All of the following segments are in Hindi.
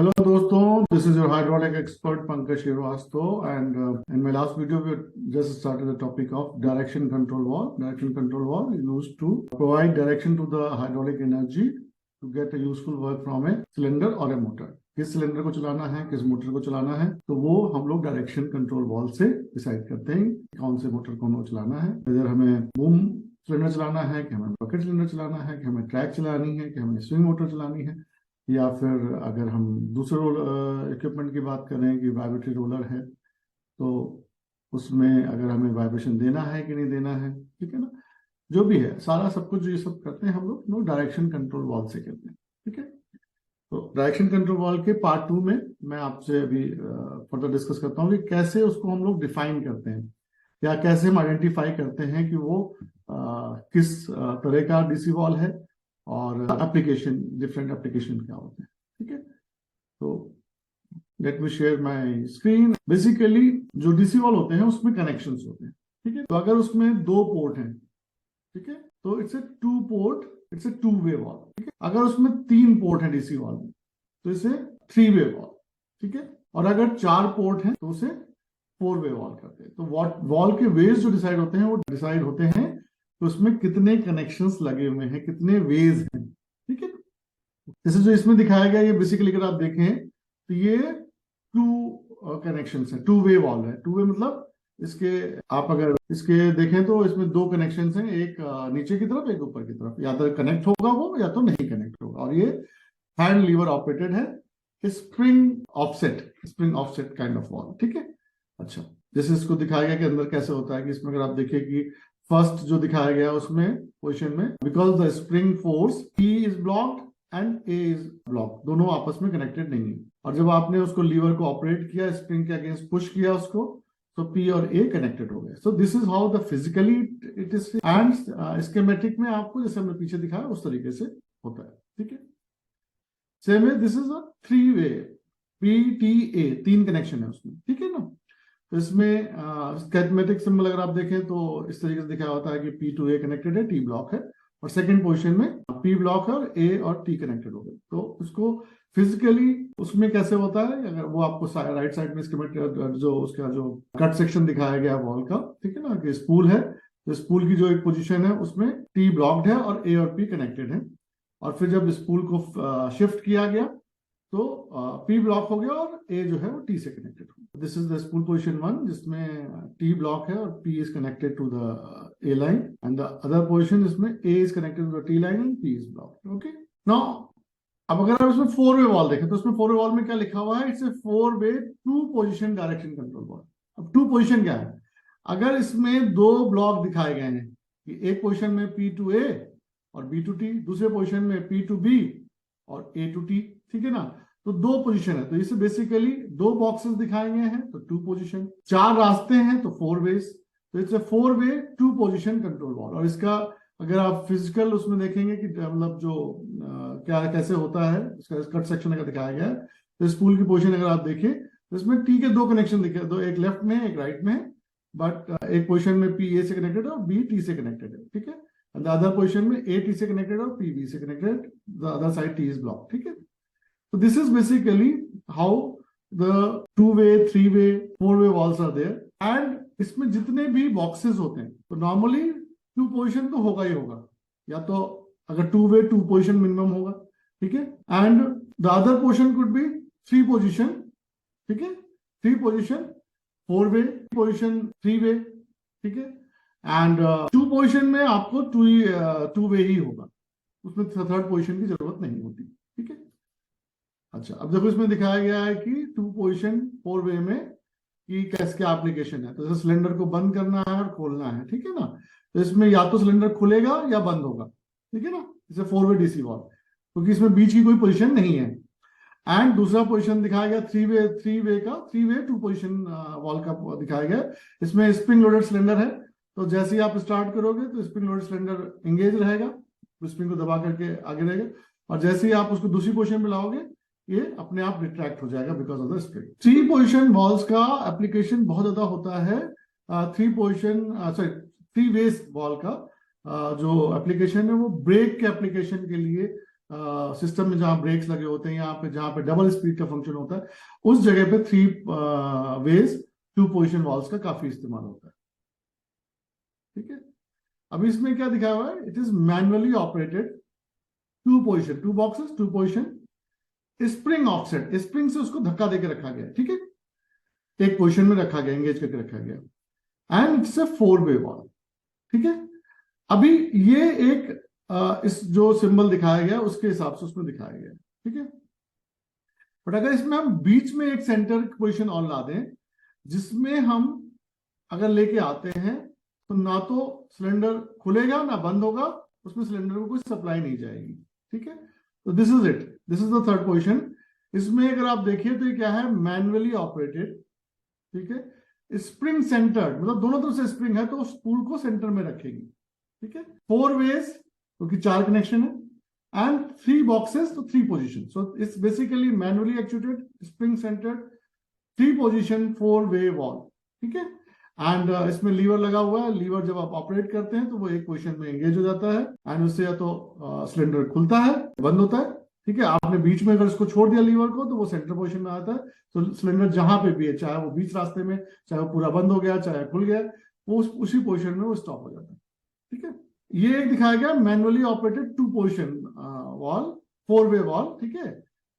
Hello दोस्तों, this is your hydraulic expert Pankaj Srivastava and in my last video we just started the topic of direction control valve. Direction control valve is used to provide direction to the hydraulic energy to get a useful work from a cylinder or a motor. किस सिलेंडर को चलाना है, किस मोटर को चलाना है, तो वो हम लोग डायरेक्शन कंट्रोल वाल्व से डिसाइड करते हैं कौन से मोटर को चलाना है। अगर हमें बूम सिलेंडर चलाना है, कि हमें बकेट सिलेंडर चलाना है, कि हमें ट्रैक चलानी है, कि हमें स्विंग मोटर चलानी है, या फिर अगर हम दूसरे इक्विपमेंट की बात करें कि वाइब्रेटरी रोलर है तो उसमें अगर हमें वाइब्रेशन देना है कि नहीं देना है, ठीक है ना, जो भी है सारा सब कुछ ये सब करते हैं हम लोग डायरेक्शन कंट्रोल वाल्व से करते हैं। ठीक है, तो डायरेक्शन कंट्रोल वाल्व के पार्ट 2 में मैं आपसे अभी फर्दर डिस्कस करता हूँ कि कैसे उसको हम लोग डिफाइन करते हैं या कैसे हम आइडेंटिफाई करते हैं कि वो किस तरह का डीसी वाल्व है और एप्लीकेशन, डिफरेंट एप्लीकेशन क्या होते हैं। ठीक है, तो let me share my screen. Basically जो डीसी वाल्व होते हैं उसमें कनेक्शंस होते हैं। ठीक है, तो अगर उसमें 2 पोर्ट हैं, ठीक है, तो it's a two way valve. ठीक है, अगर उसमें 3 पोर्ट हैं डीसी वाल्व में तो इसे 3 वे वाल्व। ठीक है, और अगर 4 पोर्ट हैं तो उसे 4 वे वाल्व करते हैं। तो वाल्व के वेज जो डिसाइड होते हैं वो डिसाइड होते हैं तो उसमें कितने कनेक्शंस लगे हुए हैं, कितने वेज हैं। ठीक है, जैसे जो इसमें दिखाया गया, ये बेसिकली अगर आप देखें तो ये 2 कनेक्शंस हैं, 2 वे वाल्व है। 2 वे मतलब इसके आप अगर इसके देखें तो इसमें 2 कनेक्शंस हैं, एक नीचे की तरफ, एक ऊपर की तरफ। या तो कनेक्ट होगा वो या तो नहीं कनेक्ट होगा। और ये हैंड लीवर ऑपरेटेड है, spring offset kind of valve. ठीक है, अच्छा, जैसे इसको दिखाया गया कि अंदर कैसे होता है कि इसमें अगर आप देखिए कि फर्स्ट जो दिखाया गया उसमें पोजीशन में because the spring force P is blocked and A is blocked, दोनों आपस में कनेक्टेड नहीं है। और जब आपने उसको लीवर को ऑपरेट किया, स्प्रिंग के अगेंस्ट पुश किया उसको, तो P और A कनेक्टेड हो गए। So this is how the physically it is and schematic में आपको जैसे हमने पीछे दिखाया उस तरीके से होता है। ठीक है, सेम है, this is a 3 way PTA, 3 connection है उसमें। ठीक है ना, तो इसमें स्कीमेटिक सिंबल अगर आप देखें तो इस तरीके से दिखाया होता है कि P to A कनेक्टेड है, T ब्लॉक है, और सेकंड पोजीशन में P ब्लॉक है और A और T कनेक्टेड हो गए। तो उसको फिजिकली उसमें कैसे होता है, अगर वो आपको राइट साइड में स्कीमेटिक जो उसका जो कट सेक्शन दिखाया गया वॉल का, ठीक है ना, कि स्पूल है, तो स्पूल की जो एक पोजीशन है उसमें T ब्लॉक्ड है और A और P कनेक्टेड है। और फिर जब स्पूल को शिफ्ट किया गया तो P ब्लॉक हो गया और A जो है वो T से कनेक्टेड हो गया। This is the spool position 1 जिसमें T ब्लॉक है और P is connected to the A line, and the other position जिसमें A is connected to the T line and P is blocked. Okay, now अब अगर आप इसमें 4 वे वाल्व देखें तो इसमें 4 वे वाल्व में क्या लिखा हुआ है, it's a 4 way 2 position direction control valve. अब 2 पोजीशन क्या है, अगर इसमें 2 ब्लॉक दिखाए गए हैं कि एक पोजीशन में P to A और B to T, दूसरे पोजीशन में P to B और A to T, ठीक है ना, तो 2 पोजीशन है, तो इसे बेसिकली 2 बॉक्सेस दिखाए गए हैं तो 2 पोजीशन, 4 रास्ते हैं तो 4 वेज, तो it's a 4 way 2 position control valve. और इसका अगर आप फिजिकल उसमें देखेंगे कि मतलब जो क्या कैसे होता है, इसका कट सेक्शन अगर दिखाया गया है, तो स्पूल की पोजीशन अगर आप देखें तो इसमें T के 2 कनेक्शन दिखे, दो, एक लेफ्ट में एक राइट में है, बट एक पोजीशन में P A से कनेक्टेड है और B T से कनेक्टेड है। ठीक है, एंड द अदर पोजीशन में A T से कनेक्टेड और P B से connected, the other side T is block. ठीक है, so this is basically how the 2-way, 3-way, 4-way walls are there, and इसमें जितने भी बॉक्सेस होते हैं तो नॉर्मली 2 पोजीशन तो होगा ही होगा, या तो अगर 2-way 2 पोजीशन मिनिमम होगा। ठीक है, and the other position could be 3 position. ठीक है, 3 पोजीशन, 4-way पोजीशन, 3-way। ठीक है, एंड 2 पोजीशन में आपको 2-way ही होगा, उसमें थर्ड पोजीशन की जरूरत नहीं होती। ठीक है, अच्छा, अब देखो इसमें दिखाया गया है कि 2 पोजीशन 4 वे में कि कैसे क्या एप्लीकेशन है। तो जैसे सिलेंडर को बंद करना है और खोलना है, ठीक है ना, तो इसमें या तो सिलेंडर खुलेगा या बंद होगा। ठीक है ना, जैसे 4 वे डीसी वाल्व, क्योंकि इसमें बीच की कोई पोजीशन नहीं है। एंड दूसरा पोजीशन दिखाया गया 3 वे 2 पोजीशन वाल्व का दिखाया गया, इसमें स्प्रिंग लोडेड सिलेंडर है, तो जैसे ही आप स्टार्ट करोगे तो स्प्रिंग लोडेड सिलेंडर एंगेज रहेगा, स्प्रिंग को दबा करके आगे रहेगा, और जैसे ही आप उसको दूसरी पोजीशन में लाओगे ये अपने आप रिट्रैक्ट हो जाएगा because of the spring. 3 position valves का एप्लीकेशन बहुत ज्यादा होता है। 3 वेज वाल्व का जो एप्लीकेशन है वो ब्रेक के एप्लीकेशन के लिए सिस्टम में जहां ब्रेक्स लगे होते हैं, यहाँ पे जहां पे डबल स्पीड का फंक्शन होता है, उस जगह पे 3 वेज 2 पोजिशन वॉल्व्स का काफी इस्तेमाल होता है। ठीक है, अभी इसमें क्या दिखाया हुआ है, it is manually operated 2 position, 2 boxes 2 position, spring offset, spring से उसको धक्का देके रखा गया। ठीक है, एक पोजिशन में रखा गया, एंगेज करके रखा गया, and it's a 4 way valve. ठीक है, अभी ये एक इस जो सिंबल दिखाया गया उसके हिसाब से उसमें दिखाया गया। ठीक है, बट अगर इसमें हम बीच में एक सेंटर पोजीशन और ला दें, जिसमें हम अगर लेके आते हैं, तो ना तो सिलेंडर खुलेगा ना बंद होगा, उसमें सिलेंडर को कोई सप्लाई नहीं जाएगी। ठीक है, तो this is it, this is the third position. इसमें अगर आप देखिए तो ये क्या है, मैनुअली ऑपरेटेड। ठीक है, स्प्रिंग सेंटर्ड, मतलब दोनों तरफ से स्प्रिंग है तो स्पूल को सेंटर में रखेगी। ठीक है, 4 वेज क्योंकि 4 कनेक्शन है, एंड 3 बॉक्सेस तो 3 position, so it's basically manually actuated, spring centred, 3 position 4 way valve. ठीक है, एंड इसमें लीवर लगा हुआ है, लीवर जब आप ऑपरेट करते हैं तो वो एक पोजीशन में एंगेज हो जाता है, एंड उससे या तो सिलेंडर खुलता है, बंद होता है। ठीक है, आपने बीच में अगर इसको छोड़ दिया लीवर को, तो वो सेंटर पोजीशन में आता है, तो सिलेंडर जहां पे भी है, चाहे वो बीच रास्ते में, चाहे वो पूरा बंद हो गया, चाहे खुल गया, वो उसी पोजीशन में वो स्टॉप हो जाता है। ठीक है, ये एक दिखाया गया मैनुअली ऑपरेटेड 2 पोजीशन वॉल, 4 वे वॉल। ठीक है,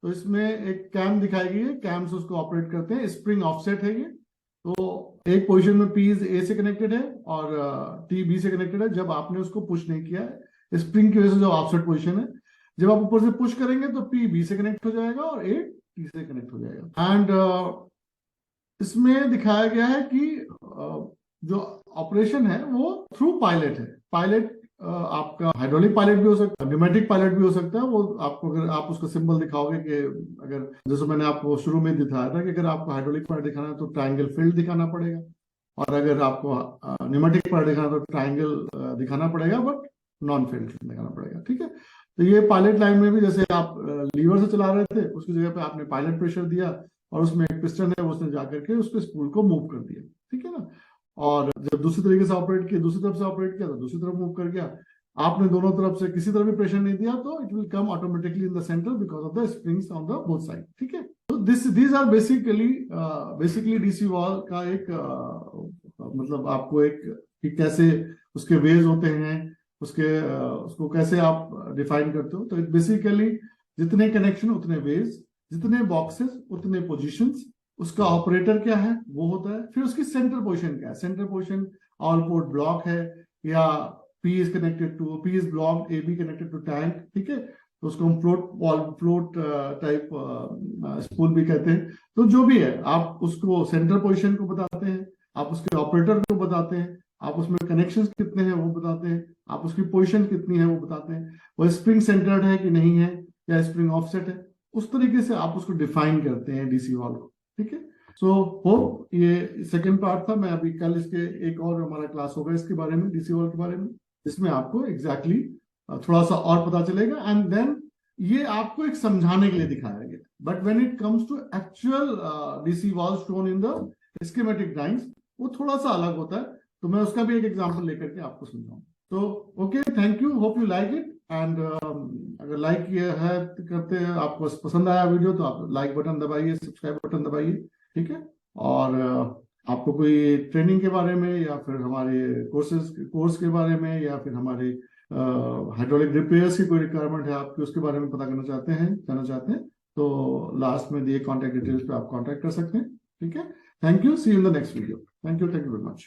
तो इसमें एक कैम दिखाई गई है, कैम से उसको ऑपरेट करते हैं, स्प्रिंग ऑफसेट है ये, तो एक पोजीशन में पी ए से कनेक्टेड है और टी बी से कनेक्टेड है। जब आपने उसको पुश नहीं किया है, स्प्रिंग की वजह से जो ऑफसेट पोजीशन है, जब आप ऊपर से पुश करेंगे तो पी बी से कनेक्ट हो जाएगा और ए टी से कनेक्ट हो जाएगा। एंड इसमें दिखाया गया है कि जो ऑपरेशन है वो थ्रू पायलट है। पायलट आपका हाइड्रोलिक पायलट भी हो सकता है, न्यूमेटिक पायलट भी हो सकता है। वो आपको, अगर आप उसका सिंबल दिखाओगे कि अगर, जैसे मैंने आपको शुरू में दिखाया था कि अगर आपको हाइड्रोलिक पायलट दिखाना है तो ट्रायंगल फील्ड दिखाना पड़ेगा, और अगर आपको न्यूमेटिक पायलट दिखाना है तो ट्रायंगल दिखाना पड़ेगा, बट नॉन फील्ड दिखाना पड़ेगा। ठीक है, तो ये पायलट लाइन में भी जैसे आप लीवर से चला रहे थे, उसकी जगह पे आपने पायलट प्रेशर दिया और उसमें एक पिस्टन है, उसने जाकर के उसके स्पूल को मूव कर दिया। ठीक है ना, और जब दूसरी तरीके से ऑपरेट किया, दूसरी तरफ से ऑपरेट किया तो दूसरी तरफ मूव कर गया। आपने दोनों तरफ से किसी तरफ भी प्रेशर नहीं दिया तो it will come automatically in the centre because of the springs on the both side. ठीक है, तो these are basically DC valve का एक मतलब आपको एक कि कैसे उसके वेज होते हैं, उसको कैसे आप डिफाइन करते हो। तो इट बेसिकली जितने कनेक्शन उतने वेज, जितने बॉक्सेस उतने पोजीशंस, उसका ऑपरेटर क्या है वो होता है, फिर उसकी सेंटर पोजीशन क्या है। Centre position all port block है, या P is connected to, P is block, A B connected to tank. ठीक है, तो उसको हम फ्लोट टाइप स्पूल भी कहते हैं। तो जो भी है, आप उसको सेंटर पोजीशन को बताते हैं, आप उसके ऑपरेटर को बताते हैं, आप उसमें कनेक्शंस कितने हैं वो बताते हैं, आप उसकी पोजीशन कितनी है वो बताते हैं, वो स्प्रिंग सेंटर्ड है कि नहीं है, या स्प्रिंग ऑफसेट है, उस तरीके से आप उसको डिफाइन करते हैं डीसी वॉल को। ठीक है, सो होप ये सेकंड पार्ट था। मैं अभी कल इसके एक और हमारा क्लास होगा इसके बारे में, डीसी वॉल के बारे में, जिसमें आपको एग्जैक्टली थोड़ा सा और पता चलेगा, एंड देन ये आपको एक समझाने के लिए दिखाया गया। But when it comes to actual DC valve shown in the schematic drawings, वो थोड़ा सा अलग होता है, तो मैं उसका भी एक एग्जांपल लेकर के आपको समझाऊंगा। तो okay, thank you, hope you like it, and अगर लाइक है करते हैं, आपको पसंद आया वीडियो, तो आप लाइक बटन दबाइए, सब्सक्राइब बटन दबाइए। ठीक है, और आपको कोई ट्रेनिंग के बारे में, या फिर हमारे कोर्स के बारे में, या फिर हमारे हाइड्रोलिक रिपेयर्स की कोई रिक्वायरमेंट है आपकी, उसके बारे में पता करना चाहते हैं, तो लास्ट में दिए कॉन्टैक्ट डिटेल्स पे आप कॉन्टैक्ट कर सकते हैं। ठीक है, thank you, see you in the next video. Thank you very much.